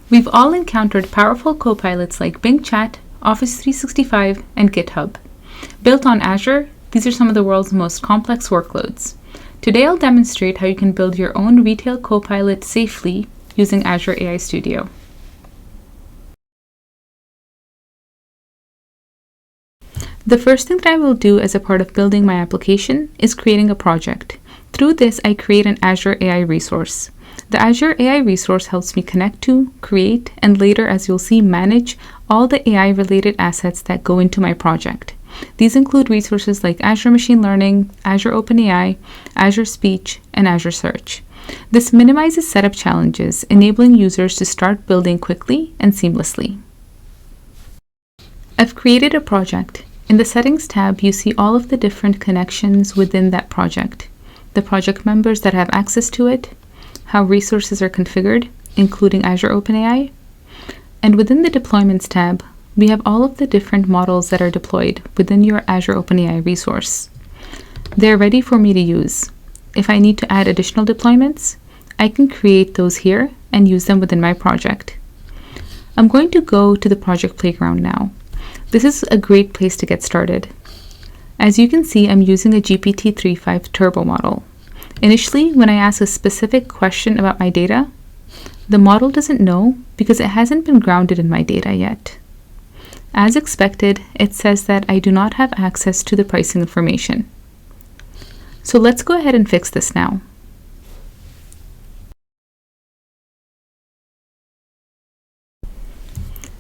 We've all encountered powerful copilots like Bing Chat, Office 365, and GitHub. Built on Azure, these are some of the world's most complex workloads. Today I'll demonstrate how you can build your own retail copilot safely using Azure AI Studio. The first thing that I will do as a part of building my application is creating a project. Through this, I create an Azure AI resource. The Azure AI resource helps me connect to, create, and later, as you'll see, manage all the AI-related assets that go into my project. These include resources like Azure Machine Learning, Azure OpenAI, Azure Speech, and Azure Search. This minimizes setup challenges, enabling users to start building quickly and seamlessly. I've created a project. In the Settings tab, you see all of the different connections within that project, the project members that have access to it, how resources are configured, including Azure OpenAI. And within the Deployments tab, we have all of the different models that are deployed within your Azure OpenAI resource. They're ready for me to use. If I need to add additional deployments, I can create those here and use them within my project. I'm going to go to the project playground now. This is a great place to get started. As you can see, I'm using a GPT-3.5 Turbo model. Initially, when I ask a specific question about my data, the model doesn't know because it hasn't been grounded in my data yet. As expected, it says that I do not have access to the pricing information. So let's go ahead and fix this now.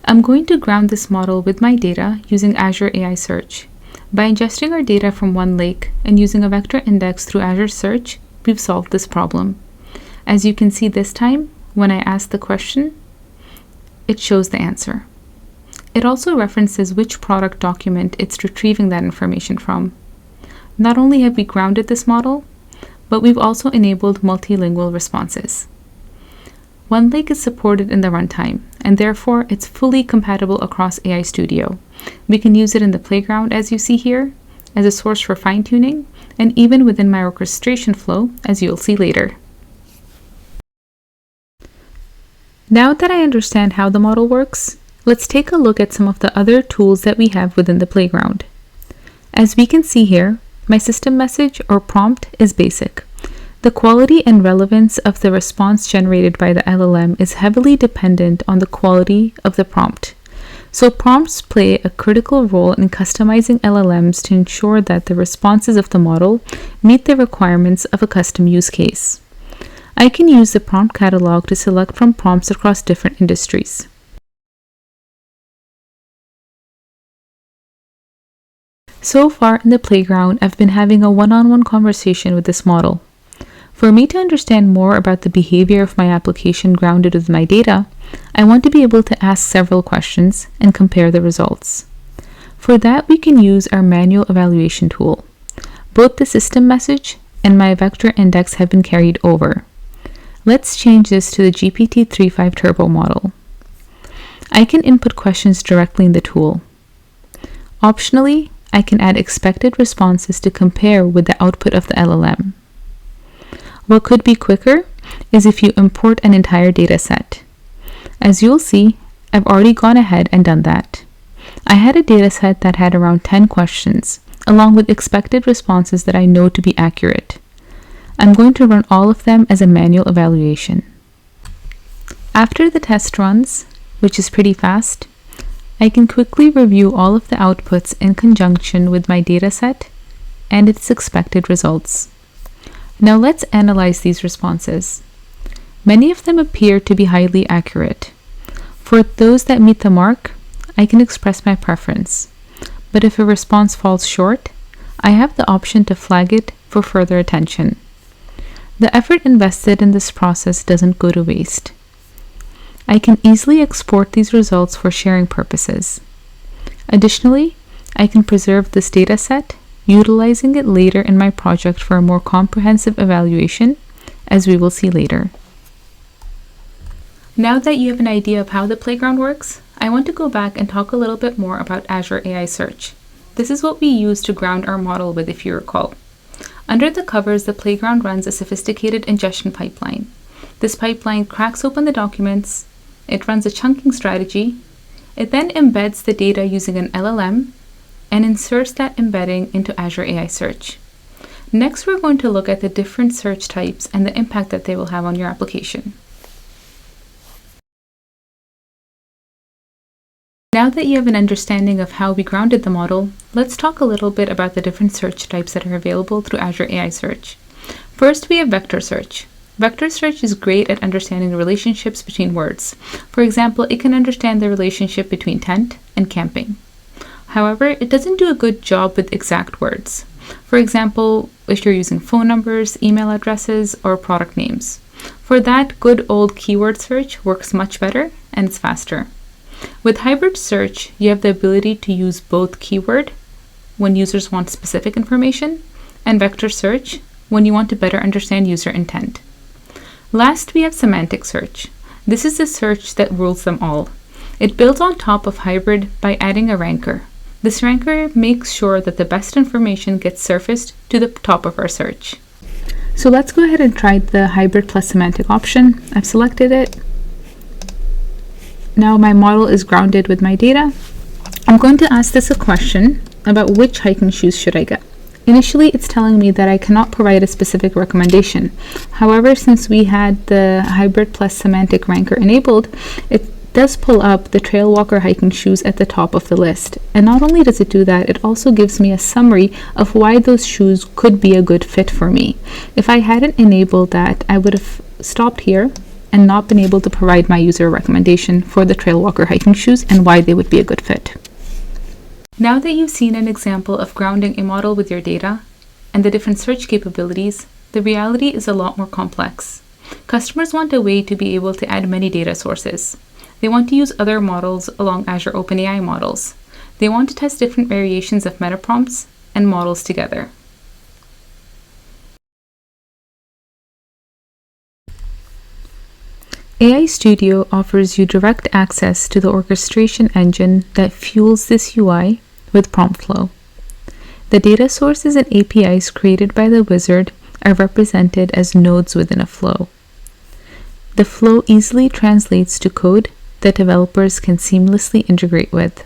I'm going to ground this model with my data using Azure AI Search. By ingesting our data from one lake and using a vector index through Azure Search, we've solved this problem. As you can see this time, when I ask the question, it shows the answer. It also references which product document it's retrieving that information from. Not only have we grounded this model, but we've also enabled multilingual responses. OneLake is supported in the runtime, and therefore it's fully compatible across AI Studio. We can use it in the playground, as you see here, as a source for fine-tuning, and even within my orchestration flow, as you'll see later. Now that I understand how the model works, let's take a look at some of the other tools that we have within the playground. As we can see here, my system message or prompt is basic. The quality and relevance of the response generated by the LLM is heavily dependent on the quality of the prompt. So prompts play a critical role in customizing LLMs to ensure that the responses of the model meet the requirements of a custom use case. I can use the prompt catalog to select from prompts across different industries. So far in the playground, I've been having a one-on-one conversation with this model. For me to understand more about the behavior of my application grounded with my data, I want to be able to ask several questions and compare the results. For that, we can use our manual evaluation tool. Both the system message and my vector index have been carried over. Let's change this to the GPT-3.5 Turbo model. I can input questions directly in the tool. Optionally, I can add expected responses to compare with the output of the LLM. What could be quicker is if you import an entire data set. As you'll see, I've already gone ahead and done that. I had a data set that had around 10 questions, along with expected responses that I know to be accurate. I'm going to run all of them as a manual evaluation. After the test runs, which is pretty fast, I can quickly review all of the outputs in conjunction with my data set and its expected results. Now let's analyze these responses. Many of them appear to be highly accurate. For those that meet the mark, I can express my preference. But if a response falls short, I have the option to flag it for further attention. The effort invested in this process doesn't go to waste. I can easily export these results for sharing purposes. Additionally, I can preserve this data set, utilizing it later in my project for a more comprehensive evaluation, as we will see later. Now that you have an idea of how the playground works, I want to go back and talk a little bit more about Azure AI Search. This is what we use to ground our model with, if you recall. Under the covers, the playground runs a sophisticated ingestion pipeline. This pipeline cracks open the documents, it runs a chunking strategy. It then embeds the data using an LLM and inserts that embedding into Azure AI Search. Next, we're going to look at the different search types and the impact that they will have on your application. Now that you have an understanding of how we grounded the model, let's talk a little bit about the different search types that are available through Azure AI Search. First, we have vector search. Vector search is great at understanding the relationships between words. For example, it can understand the relationship between tent and camping. However, it doesn't do a good job with exact words. For example, if you're using phone numbers, email addresses, or product names. For that, good old keyword search works much better and it's faster. With hybrid search, you have the ability to use both keyword when users want specific information and vector search when you want to better understand user intent. Last, we have semantic search. This is the search that rules them all. It builds on top of hybrid by adding a ranker. This ranker makes sure that the best information gets surfaced to the top of our search. So let's go ahead and try the hybrid plus semantic option. I've selected it. Now my model is grounded with my data. I'm going to ask this a question about which hiking shoes should I get. Initially, it's telling me that I cannot provide a specific recommendation. However, since we had the hybrid plus semantic ranker enabled, it does pull up the trail walker hiking shoes at the top of the list. And not only does it do that, it also gives me a summary of why those shoes could be a good fit for me. If I hadn't enabled that, I would have stopped here and not been able to provide my user a recommendation for the trail walker hiking shoes and why they would be a good fit. Now that you've seen an example of grounding a model with your data and the different search capabilities, the reality is a lot more complex. Customers want a way to be able to add many data sources. They want to use other models along Azure OpenAI models. They want to test different variations of meta prompts and models together. AI Studio offers you direct access to the orchestration engine that fuels this UI with prompt flow. The data sources and APIs created by the wizard are represented as nodes within a flow. The flow easily translates to code that developers can seamlessly integrate with.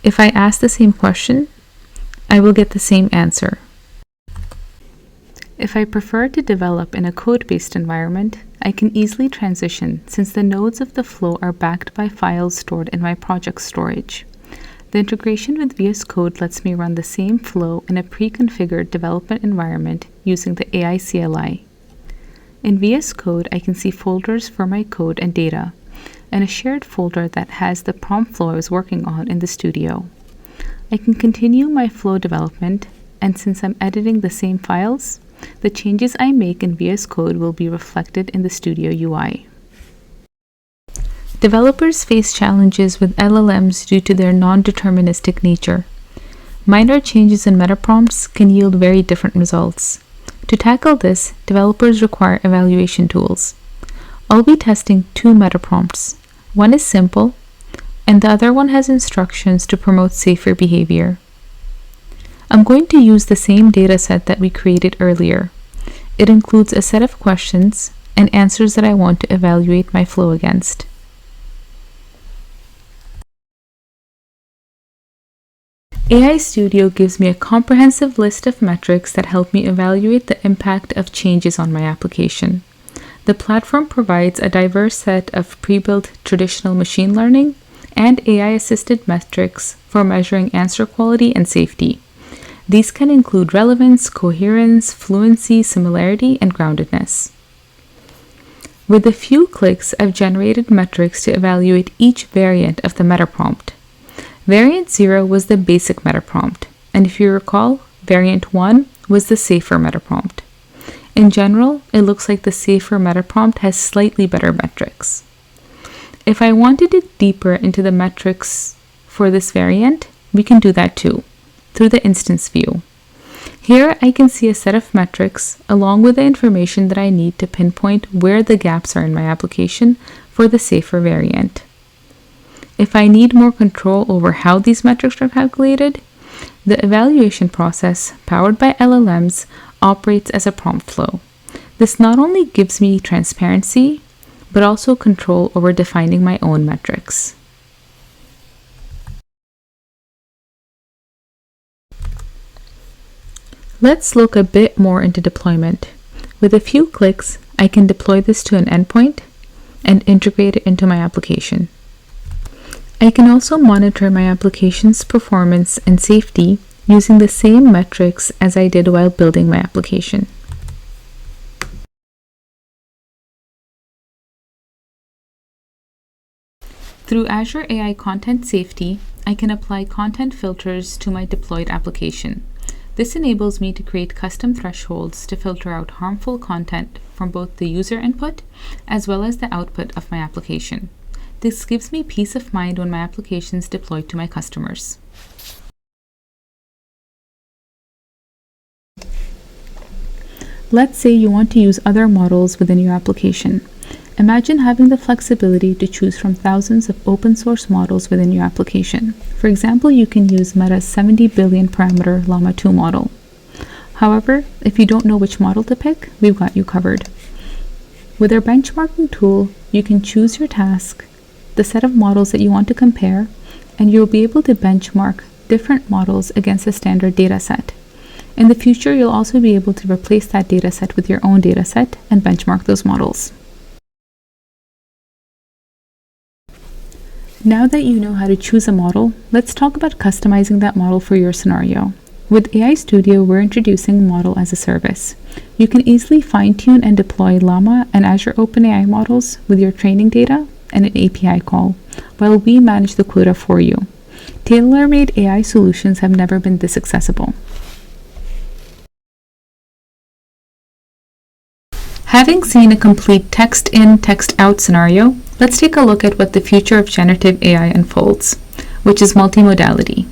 If I ask the same question, I will get the same answer. If I prefer to develop in a code-based environment, I can easily transition since the nodes of the flow are backed by files stored in my project storage. The integration with VS Code lets me run the same flow in a pre-configured development environment using the AI CLI. In VS Code, I can see folders for my code and data, and a shared folder that has the prompt flow I was working on in the studio. I can continue my flow development, and since I'm editing the same files, the changes I make in VS Code will be reflected in the Studio UI. Developers face challenges with LLMs due to their non-deterministic nature. Minor changes in meta prompts can yield very different results. To tackle this, developers require evaluation tools. I'll be testing two meta prompts. One is simple, and the other one has instructions to promote safer behavior. I'm going to use the same dataset that we created earlier. It includes a set of questions and answers that I want to evaluate my flow against. AI Studio gives me a comprehensive list of metrics that help me evaluate the impact of changes on my application. The platform provides a diverse set of pre-built traditional machine learning and AI-assisted metrics for measuring answer quality and safety. These can include relevance, coherence, fluency, similarity, and groundedness. With a few clicks, I've generated metrics to evaluate each variant of the meta prompt. Variant 0 was the basic meta prompt, and if you recall, variant 1 was the safer meta prompt. In general, it looks like the safer meta prompt has slightly better metrics. If I want to dig deeper into the metrics for this variant, we can do that too, through the instance view. Here I can see a set of metrics along with the information that I need to pinpoint where the gaps are in my application for the safer variant. If I need more control over how these metrics are calculated, the evaluation process, powered by LLMs, operates as a prompt flow. This not only gives me transparency, but also control over defining my own metrics. Let's look a bit more into deployment. With a few clicks, I can deploy this to an endpoint and integrate it into my application. I can also monitor my application's performance and safety using the same metrics as I did while building my application. Through Azure AI Content Safety, I can apply content filters to my deployed application. This enables me to create custom thresholds to filter out harmful content from both the user input as well as the output of my application. This gives me peace of mind when my application is deployed to my customers. Let's say you want to use other models within your application. Imagine having the flexibility to choose from thousands of open source models within your application. For example, you can use Meta's 70 billion parameter Llama 2 model. However, if you don't know which model to pick, we've got you covered. With our benchmarking tool, you can choose your task, the set of models that you want to compare, and you'll be able to benchmark different models against a standard data set. In the future, you'll also be able to replace that data set with your own data set and benchmark those models. Now that you know how to choose a model, let's talk about customizing that model for your scenario. With AI Studio, we're introducing Model as a Service. You can easily fine-tune and deploy Llama and Azure OpenAI models with your training data and an API call, while we manage the quota for you. Tailor-made AI solutions have never been this accessible. Having seen a complete text in, text out scenario, let's take a look at what the future of generative AI unfolds, which is multimodality.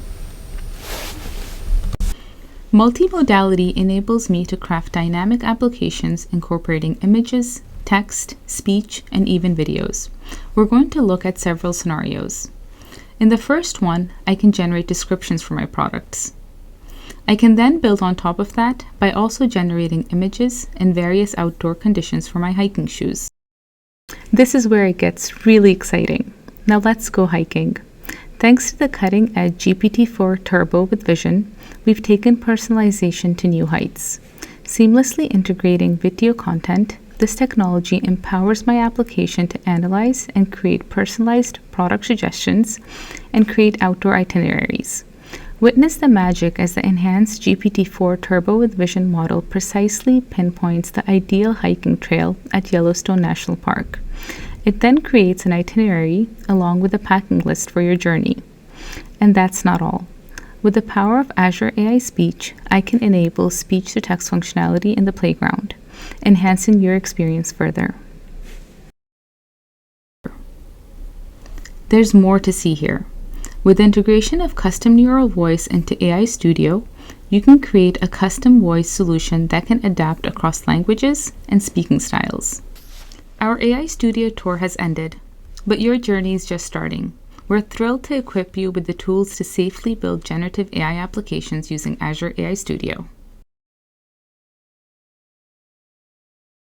Multimodality enables me to craft dynamic applications incorporating images, text, speech, and even videos. We're going to look at several scenarios. In the first one, I can generate descriptions for my products. I can then build on top of that by also generating images and various outdoor conditions for my hiking shoes. This is where it gets really exciting. Now let's go hiking. Thanks to the cutting-edge GPT-4 Turbo with Vision, we've taken personalization to new heights. Seamlessly integrating video content, this technology empowers my application to analyze and create personalized product suggestions and create outdoor itineraries. Witness the magic as the enhanced GPT-4 Turbo with Vision model precisely pinpoints the ideal hiking trail at Yellowstone National Park. It then creates an itinerary along with a packing list for your journey. And that's not all. With the power of Azure AI Speech, I can enable speech-to-text functionality in the playground, enhancing your experience further. There's more to see here. With integration of custom neural voice into AI Studio, you can create a custom voice solution that can adapt across languages and speaking styles. Our AI Studio tour has ended, but your journey is just starting. We're thrilled to equip you with the tools to safely build generative AI applications using Azure AI Studio.